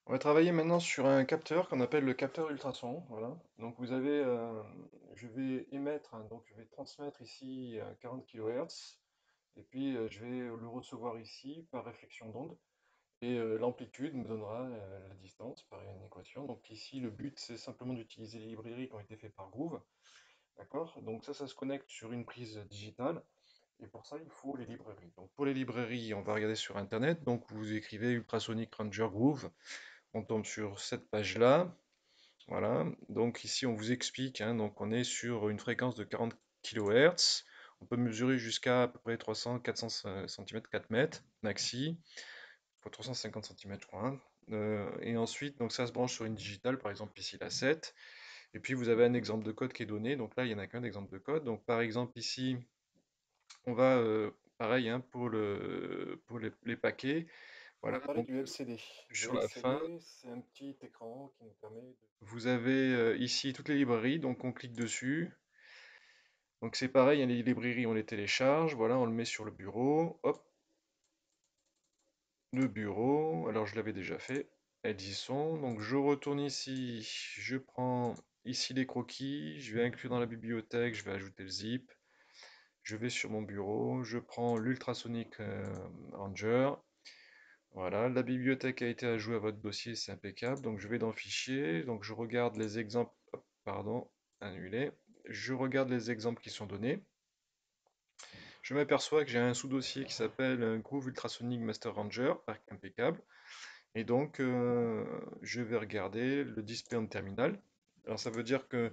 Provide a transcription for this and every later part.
On va travailler maintenant sur un capteur qu'on appelle le capteur ultrason. Voilà. Donc je vais émettre, hein, donc je vais transmettre ici 40 kHz, et puis je vais le recevoir ici par réflexion d'onde. Et l'amplitude me donnera la distance par une équation. Donc ici, le but, c'est simplement d'utiliser les librairies qui ont été faites par Groove. D'accord? Donc ça se connecte sur une prise digitale. Et pour ça, il faut les librairies. Donc pour les librairies, on va regarder sur Internet. Donc vous écrivez Ultrasonic Ranger Groove. On tombe sur cette page-là. Voilà. Donc ici, on vous explique, hein, donc on est sur une fréquence de 40 kHz. On peut mesurer jusqu'à à peu près 300-400 cm, 4 mètres maxi. Faut 350 cm, je crois, hein. Et ensuite, donc ça se branche sur une digitale, par exemple ici la 7. Et puis vous avez un exemple de code qui est donné. Donc là, il n'y en a qu'un exemple de code. Donc par exemple ici, on va, pareil, hein, pour les paquets. On Voilà, va parler donc du LCD. Le sur la fin, LCD, c'est un petit écran qui nous permet de... vous avez ici toutes les librairies. Donc on clique dessus. Donc c'est pareil, hein, les librairies, on les télécharge. Voilà, on le met sur le bureau. Hop, le bureau. Alors je l'avais déjà fait. Elles y sont. Donc je retourne ici. Je prends ici les croquis. Je vais inclure dans la bibliothèque. Je vais ajouter le zip. Je vais sur mon bureau. Je prends l'Ultrasonic Ranger. Voilà, la bibliothèque a été ajoutée à votre dossier, c'est impeccable. Donc je vais dans Fichier. Donc je regarde les exemples. Hop, pardon, annulé. Je regarde les exemples qui sont donnés. Je m'aperçois que j'ai un sous-dossier qui s'appelle Groove Ultrasonic Master Ranger, impeccable. Et donc, je vais regarder le display en terminal. Alors, ça veut dire que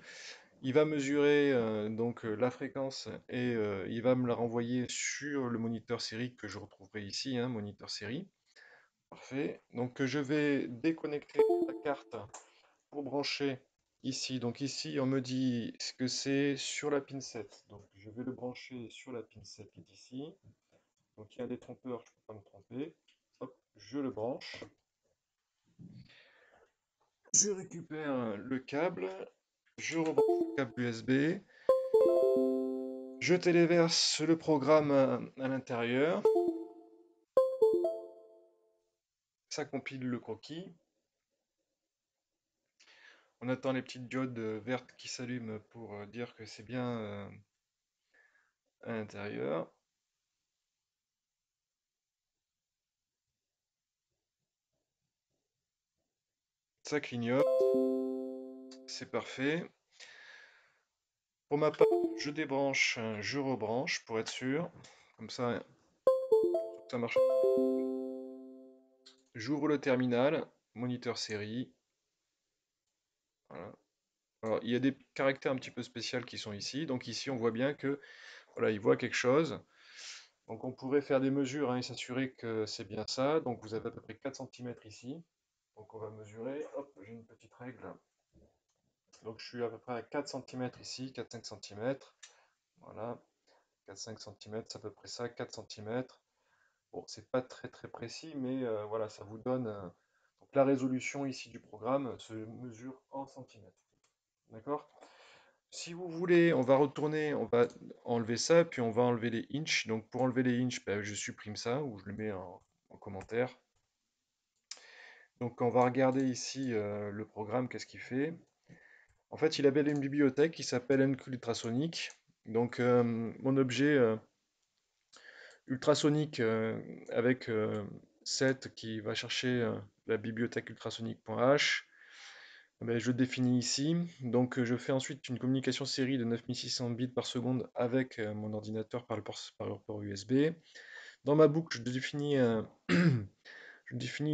il va mesurer la fréquence et il va me la renvoyer sur le moniteur série que je retrouverai ici, hein, moniteur série. Parfait. Donc, je vais déconnecter la carte pour brancher ici. Donc, ici, on me dit ce que c'est sur la pin 7. Donc, je vais le brancher sur la pin 7 qui est ici. Donc, il y a des trompeurs, je ne peux pas me tromper. Hop, je le branche. Je récupère le câble, je rebranche le câble USB, je téléverse le programme à l'intérieur, ça compile le croquis. On attend les petites diodes vertes qui s'allument pour dire que c'est bien à l'intérieur. Ça clignote, c'est parfait. Pour ma part, je débranche, je rebranche pour être sûr. Comme ça marche. J'ouvre le terminal, moniteur série. Voilà. Alors, il y a des caractères un petit peu spéciaux qui sont ici. Donc ici, on voit bien que voilà, il voit quelque chose. Donc on pourrait faire des mesures, hein, et s'assurer que c'est bien ça. Donc vous avez à peu près 4 cm ici. Donc on va mesurer. Hop, j'ai une petite règle. Donc je suis à peu près à 4 cm ici, 4-5 cm. Voilà, 4-5 cm, c'est à peu près ça, 4 cm. Bon, c'est pas très très précis, mais voilà, ça vous donne. Donc la résolution ici du programme se mesure en centimètres. D'accord? Si vous voulez, on va retourner, on va enlever ça, puis on va enlever les inches. Donc pour enlever les inches, ben, je supprime ça, ou je le mets en commentaire. Donc on va regarder ici le programme, qu'est-ce qu'il fait. En fait, il avait une bibliothèque qui s'appelle NQ Ultrasonic. Donc mon objet ultrasonique avec 7 qui va chercher la bibliothèque ultrasonic.h. Ben, je le définis ici. Donc, je fais ensuite une communication série de 9600 bits par seconde avec mon ordinateur par le port USB. Dans ma boucle, je définis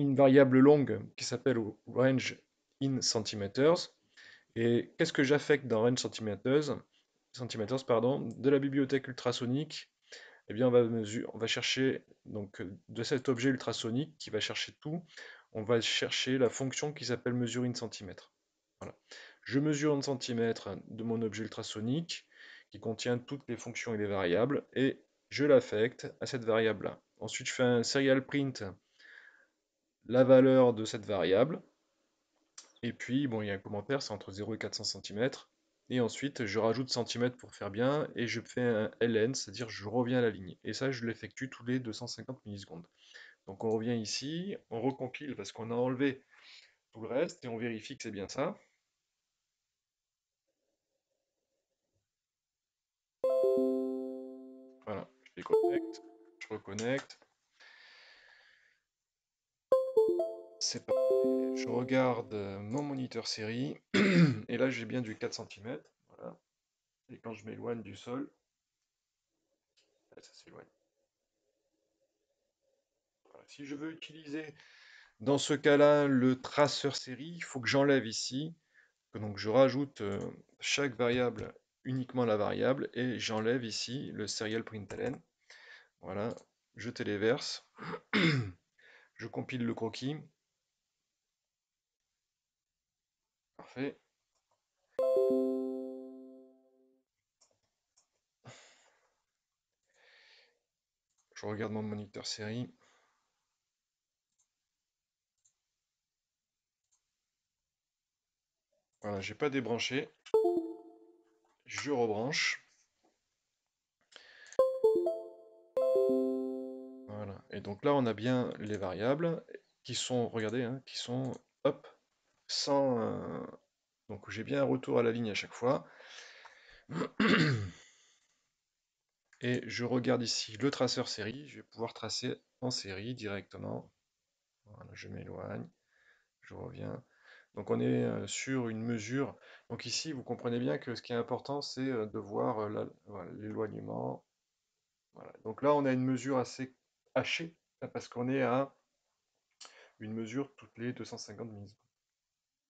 une variable longue qui s'appelle range in centimeters. Et qu'est-ce que j'affecte dans range centimeters, pardon, de la bibliothèque ultrasonique? Eh bien, on va chercher donc de cet objet ultrasonique qui va chercher tout, on va chercher la fonction qui s'appelle mesure in centimètres. Voilà. Je mesure en centimètres de mon objet ultrasonique qui contient toutes les fonctions et les variables et je l'affecte à cette variable-là. Ensuite, je fais un serial print la valeur de cette variable. Et puis, bon, il y a un commentaire, c'est entre 0 et 400 cm. Et ensuite, je rajoute centimètres pour faire bien, et je fais un ln, c'est-à-dire je reviens à la ligne. Et ça, je l'effectue tous les 250 millisecondes. Donc on revient ici, on recompile parce qu'on a enlevé tout le reste et on vérifie que c'est bien ça. Voilà, je déconnecte, je reconnecte. C'est parfait. Je regarde mon moniteur série et là j'ai bien du 4 cm. Voilà. Et quand je m'éloigne du sol, ça s'éloigne. Voilà. Si je veux utiliser dans ce cas-là le traceur série, il faut que j'enlève ici. Donc je rajoute chaque variable uniquement la variable et j'enlève ici le serial println. Voilà, je téléverse, je compile le croquis. Parfait. Je regarde mon moniteur série. Voilà, j'ai pas débranché. Je rebranche. Voilà. Et donc là, on a bien les variables qui sont, regardez, hein, qui sont, hop, sans... donc j'ai bien un retour à la ligne à chaque fois. Et je regarde ici le traceur série. Je vais pouvoir tracer en série directement. Voilà, je m'éloigne. Je reviens. Donc on est sur une mesure. Donc ici, vous comprenez bien que ce qui est important, c'est de voir voilà, l'éloignement. Voilà. Donc là, on a une mesure assez hachée, parce qu'on est à une mesure toutes les 250 millisecondes.